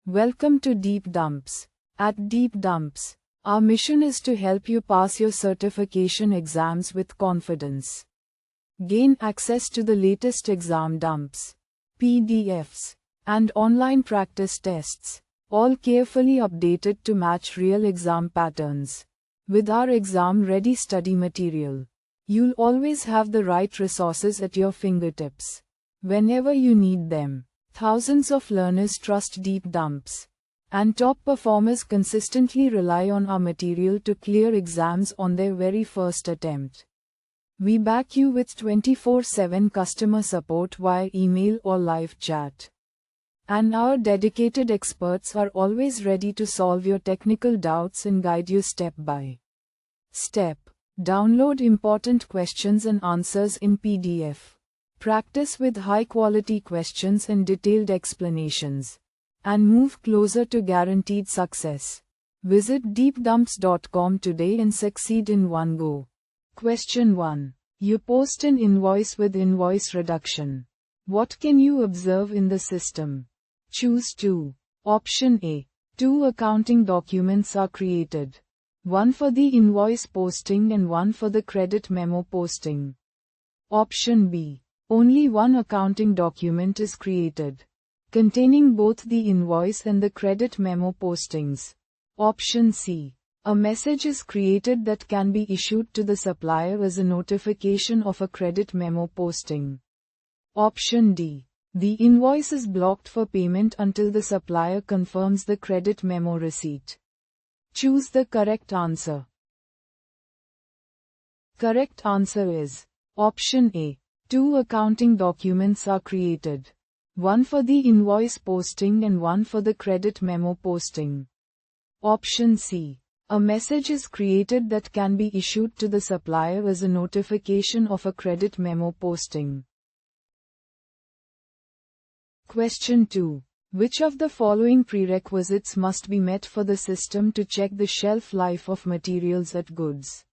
Welcome to Deep Dumps. At Deep Dumps, our mission is to help you pass your certification exams with confidence. Gain access to the latest exam dumps, PDFs, and online practice tests, all carefully updated to match real exam patterns. With our exam-ready study material, you'll always have the right resources at your fingertips whenever you need them. Thousands of learners trust Deep Dumps, and top performers consistently rely on our material to clear exams on their very first attempt. We back you with 24/7 customer support via email or live chat. And our dedicated experts are always ready to solve your technical doubts and guide you step by step. Download important questions and answers in PDF. Practice with high-quality questions and detailed explanations, and move closer to guaranteed success. Visit deepdumps.com today and succeed in one go. Question 1. You post an invoice with invoice reduction. What can you observe in the system? Choose 2. Option A. 2 accounting documents are created. One for the invoice posting and one for the credit memo posting. Option B. Only one accounting document is created, containing both the invoice and the credit memo postings. Option C. A message is created that can be issued to the supplier as a notification of a credit memo posting. Option D. The invoice is blocked for payment until the supplier confirms the credit memo receipt. Choose the correct answer. Correct answer is Option A. 2 accounting documents are created. One for the invoice posting and one for the credit memo posting. Option C. A message is created that can be issued to the supplier as a notification of a credit memo posting. Question 2. Which of the following prerequisites must be met for the system to check the shelf life of materials at goods?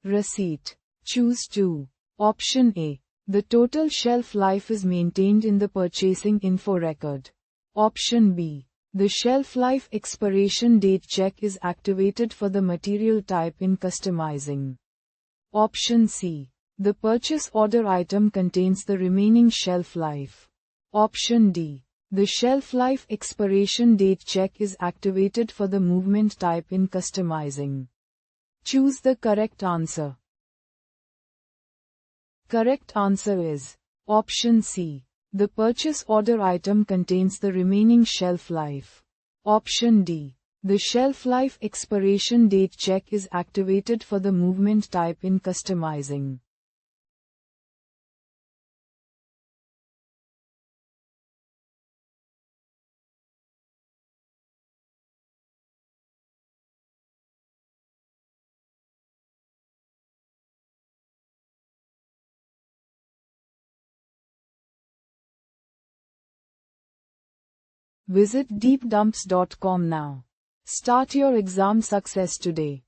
Receipt. Choose 2. Option A. The total shelf life is maintained in the purchasing info record. Option B. The shelf life expiration date check is activated for the material type in customizing. Option C. The purchase order item contains the remaining shelf life. Option D. The shelf life expiration date check is activated for the movement type in customizing. Choose the correct answer. Correct answer is Option C. The purchase order item contains the remaining shelf life. Option D. The shelf life expiration date check is activated for the movement type in customizing. Visit deepdumps.com now. Start your exam success today.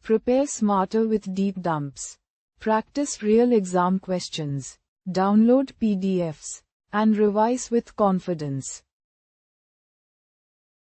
Prepare smarter with Deep Dumps. Practice real exam questions. Download PDFs and revise with confidence.